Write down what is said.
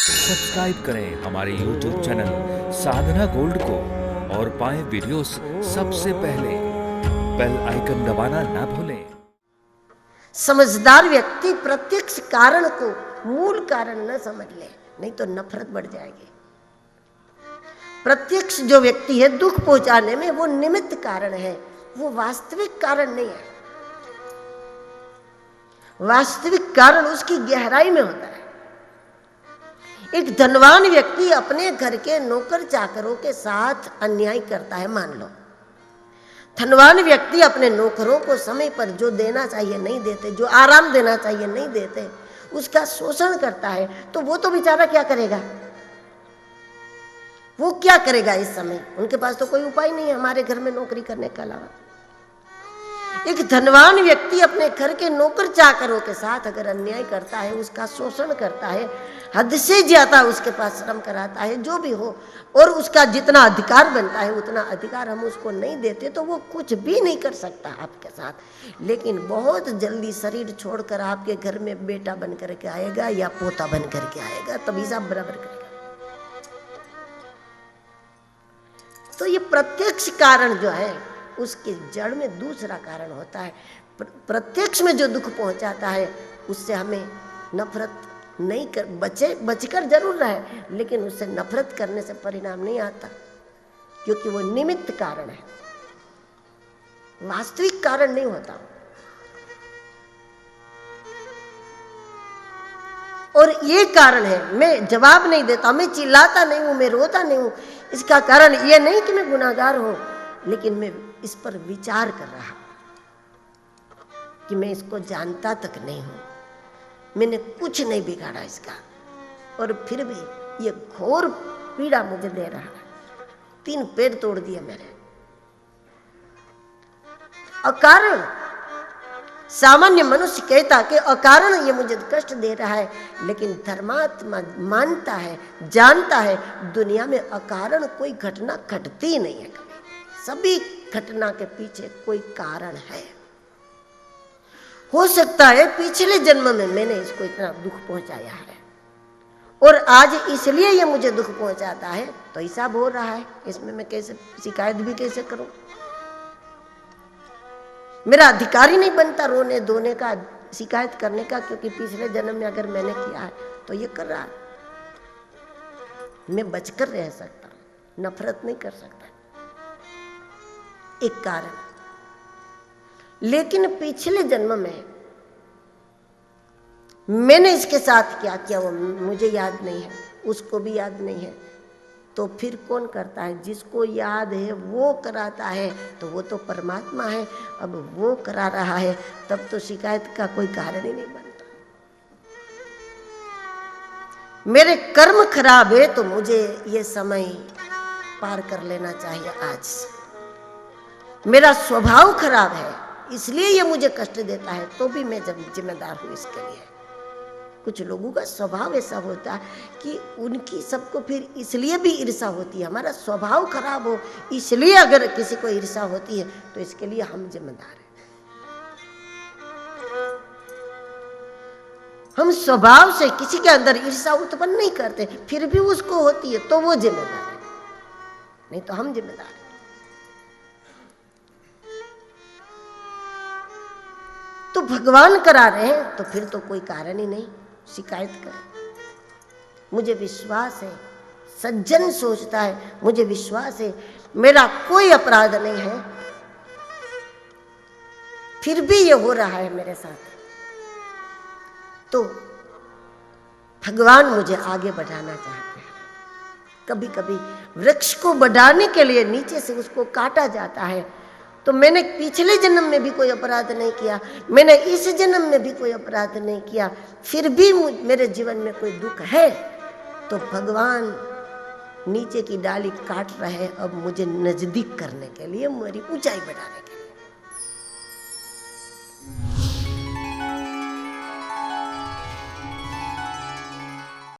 Subscribe करें हमारे YouTube channel साधना gold को और पाएं वीडियोस सबसे पहले। बेल आइकन दबाना ना भूलें। समझदार व्यक्ति प्रत्यक्ष कारण को मूल कारण न समझ ले, नहीं तो नफरत बढ़ जाएगी। प्रत्यक्ष जो व्यक्ति है दुख पहुंचाने में वो निमित्त कारण है, वो वास्तविक कारण नहीं है। वास्तविक कारण उसकी गहराई में होता है। एक धनवान व्यक्ति अपने घर के नौकर चाकरों के साथ अन्याय करता है, मान लो। धनवान व्यक्ति अपने नौकरों को समय पर जो देना चाहिए नहीं देते, जो आराम देना चाहिए नहीं देते, उसका शोषण करता है, तो वो तो बेचारा क्या करेगा? वो क्या करेगा इस समय? उनके पास तो कोई उपाय नहीं है हमारे घर में नौकरी करने के अलावा। एक धनवान व्यक्ति अपने घर के नौकर चाकरों के साथ अगर अन्याय करता है, उसका शोषण करता है, हद से ज्यादा उसके पास श्रम कराता है, जो भी हो, और उसका जितना अधिकार बनता है उतना अधिकार हम उसको नहीं देते, तो वो कुछ भी नहीं कर सकता आपके साथ। लेकिन बहुत जल्दी शरीर छोड़कर आपके घर में बेटा बन करके आएगा या पोता बन करके आएगा, तभी सब बराबर करेगा। तो ये प्रत्यक्ष कारण जो है उसके जड़ में दूसरा कारण होता है। प्रत्यक्ष में जो दुख पहुंचाता है उससे हमें नफरत नहीं कर, बचकर जरूर रहे, लेकिन उससे नफरत करने से परिणाम नहीं आता, क्योंकि वो निमित्त कारण है, वास्तविक कारण नहीं होता। और ये कारण है, मैं जवाब नहीं देता, मैं चिल्लाता नहीं हूं, मैं रोता नहीं हूं, इसका कारण ये नहीं कि मैं गुनाहगार हूं, लेकिन मैं इस पर विचार कर रहा कि मैं इसको जानता तक नहीं हूं, मैंने कुछ नहीं बिगाड़ा इसका, और फिर भी ये घोर पीड़ा मुझे दे रहा है। 3 पैर तोड़ दिए मेरे अकारण। सामान्य मनुष्य कहता कि अकारण ये मुझे कष्ट दे रहा है, लेकिन धर्मात्मा मानता है, जानता है दुनिया में अकारण कोई घटना घटती ही नहीं है कभी। सभी घटना के पीछे कोई कारण है। हो सकता है पिछले जन्म में मैंने इसको इतना दुख पहुंचाया है और आज इसलिए ये मुझे दुख पहुंचाता है, तो हिसाब हो रहा है, इसमें मैं कैसे शिकायत भी कैसे करूं? मेरा अधिकार ही नहीं बनता रोने धोने का, शिकायत करने का, क्योंकि पिछले जन्म में अगर मैंने किया है तो ये कर रहा है। मैं बचकर रह सकता हूं, नफरत नहीं कर सकता, एक कारण। लेकिन पिछले जन्म में मैंने इसके साथ क्या किया वो मुझे याद नहीं है, उसको भी याद नहीं है, तो फिर कौन करता है? जिसको याद है वो कराता है, तो वो तो परमात्मा है। अब वो करा रहा है, तब तो शिकायत का कोई कारण ही नहीं बनता। मेरे कर्म खराब है तो मुझे ये समय पार कर लेना चाहिए आज। मेरा स्वभाव खराब है इसलिए ये मुझे कष्ट देता है, तो भी मैं जब जिम्मेदार हूं इसके लिए। कुछ लोगों का स्वभाव ऐसा होता है कि उनकी सबको फिर इसलिए भी ईर्ष्या होती है। हमारा स्वभाव खराब हो इसलिए अगर किसी को ईर्ष्या होती है तो इसके लिए हम जिम्मेदार हैं। हम स्वभाव से किसी के अंदर ईर्ष्या उत्पन्न नहीं करते, फिर भी उसको होती है तो वो जिम्मेदार है, नहीं तो हम जिम्मेदार हैं। तो भगवान करा रहे हैं तो फिर तो कोई कारण ही नहीं शिकायत करें। मुझे विश्वास है, सज्जन सोचता है, मुझे विश्वास है मेरा कोई अपराध नहीं है, फिर भी ये हो रहा है मेरे साथ, तो भगवान मुझे आगे बढ़ाना चाहते हैं। कभी कभी वृक्ष को बढ़ाने के लिए नीचे से उसको काटा जाता है, तो मैंने पिछले जन्म में भी कोई अपराध नहीं किया, मैंने इस जन्म में भी कोई अपराध नहीं किया, फिर भी मेरे जीवन में कोई दुख है, तो भगवान नीचे की डाली काट रहे हैं अब मुझे नजदीक करने के लिए, मेरी ऊंचाई बढ़ाने के लिए।